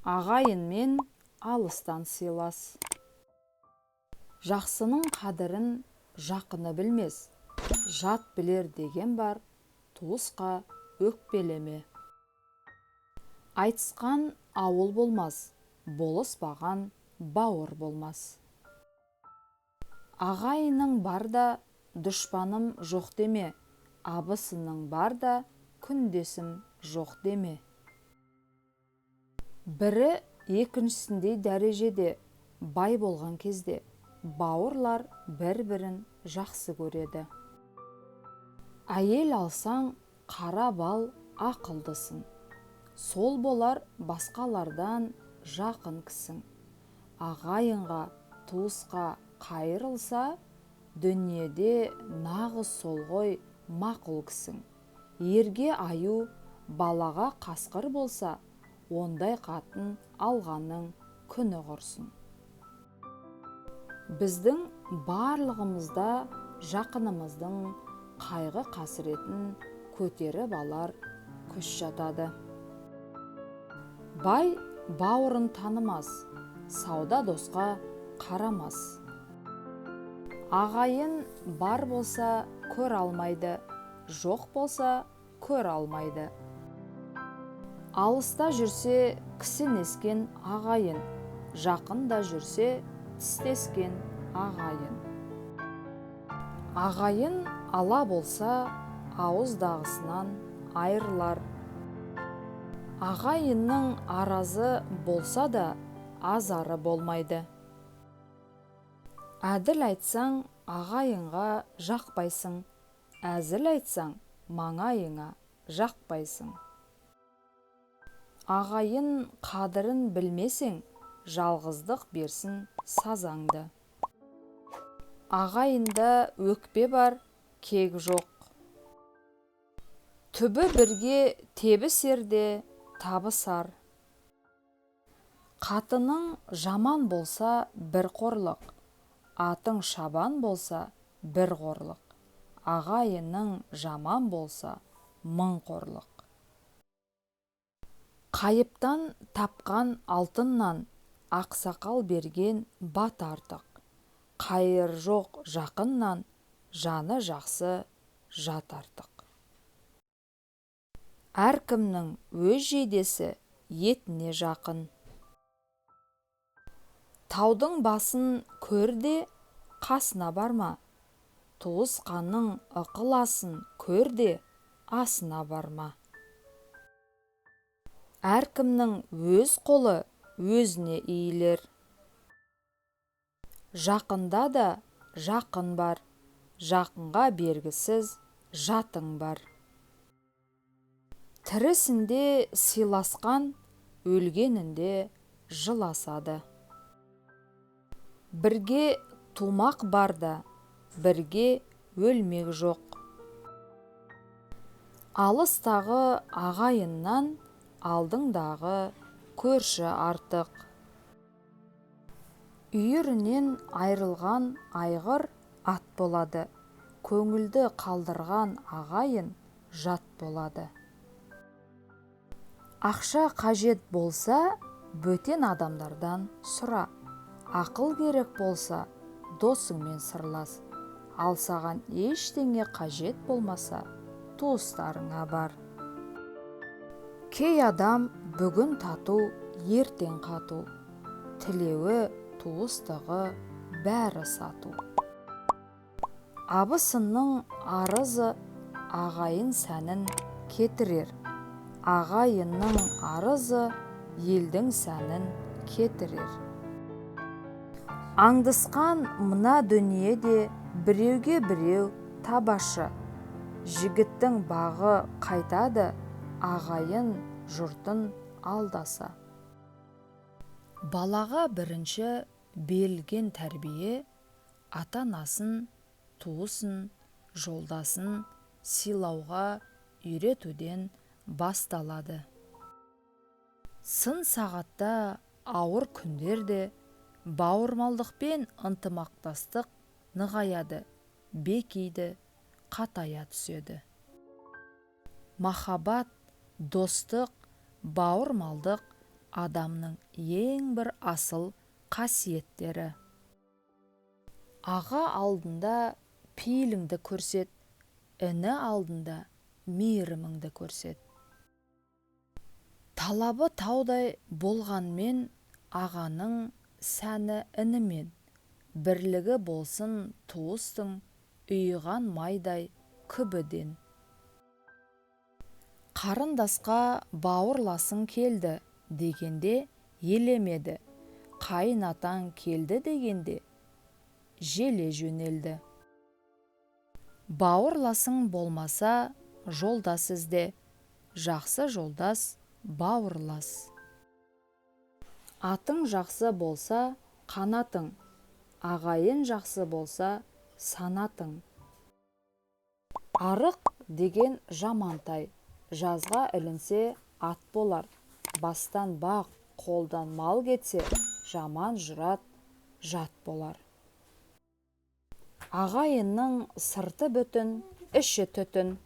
ағайынмен алыстан сыйлас. Жақсының қадірін жақыны білмес, жат білер деген бар, туысқа өкпелеме. Айтысқан ауыл болмас, болыспаған бауыр болмас. Ағайының бар да, дұшпаным жоқ деме, абысының бар да, күндесім жоқ деме. Бірі екіншісіндей дәрежеде бай болған кезде бауырлар бір-бірін жақсы көреді. Әйел алсаң, қара бал ақылдысың. Сол болар басқалардан жақын кісің. Ағайынға, туысқа қайырылса, дүниеде нағыз сол ғой мақұл кісің. Ерге аю, балаға қасқыр болса, ондай қатын алғаның күні құрсын. Біздің барлығымызда жақынымыздың қайғы қасіретін көтеріп алар күш жатады. Бай бауырын танымас, сауда досқа қарамас. Ағайын бар болса көр алмайды, жоқ болса көр алмайды. Алыста жүрсе кісінескен ағайын, жақында жүрсе тістескен ағайын. Ағайын ала болса ауыздағысынан айырылар. Ағайынның аразы болса да азары болмайды. Әділ айтсаң ағайынға жақпайсың, әзіл айтсаң маңайыңа жақпайсың. Ағайын қадірін білмесең, жалғыздық берсін сазаңды. Ағайында өкпе бар, кек жоқ. Түбі бірге тебісерде табысар. Қатының жаман болса бір қорлық, атың шабан болса бір қорлық. Ағайының жаман болса мың қорлық. Қайыптан тапқан алтыннан ақсақал берген бат артық. Қайыр жоқ жақыннан жаны жақсы жат артық. Әркімнің өз жейдесі етіне жақын. Таудың басын көрде, қасына барма. Туысқанның ықыласын көрде, асына барма. Әркімнің өз қолы өзіне иілер. Жақында да жақын бар, жақынға бергісіз жатың бар. Тірісінде сыйласқан, өлгенінде жыласады. Бірге тумақ бар да, бірге өлмек жоқ. Алыстағы ағайыннан алдыңдағы көрші артық. Үйірінен айрылған айғыр ат болады, көңілді қалдырған ағайын жат болады. Ақша қажет болса, бөтен адамдардан сұра. Ақыл керек болса, досыңмен сырлас. Ал саған ештеңе қажет болмаса, туыстарыңа бар. Кей адам бүгін тату, ертең қату. Тілеуі, туыстығы бәрі сату. Абысынның арызы ағайын сәнін кетірер. Ағайынның арызы елдің сәнін кетірер. Аңдысқан мына дүниеде біреуге біреу табашы. Жігіттің бағы қайтады, ағайын жұртын алдаса. Балаға бірінші берілген тәрбие ата-анасын, туысын, жолдасын сыйлауға үйретуден басталады. Сын сағатта, ауыр күндерде бауырмалдықпен ынтымақтастық нығаяды, бекиді, қатая түседі. Махаббат, достық, бауырмалдық адамның ең бір асыл қасиеттері. Аға алдында пейіліңді көрсет, іні алдында мейіріміңді көрсет. Талабы таудай болғанмен, ағаның сәні інімен, бірлігі болсын туыстың, үйған майдай күбіден. Қарындасқа бауырласың келді дегенде елемеді, қайынатаң келді дегенде желе жөнелді. Бауырласың болмаса жолдас ізде, жақсы жолдас бауырлас. Атың жақсы болса қанатың, ағайын жақсы болса санатың. Арық деген жамантай, жазға ілінсе ат болар. Бастан бақ, қолдан мал кетсе, жаман жұрат жат болар. Ағайынның сырты бүтін, іші түтін.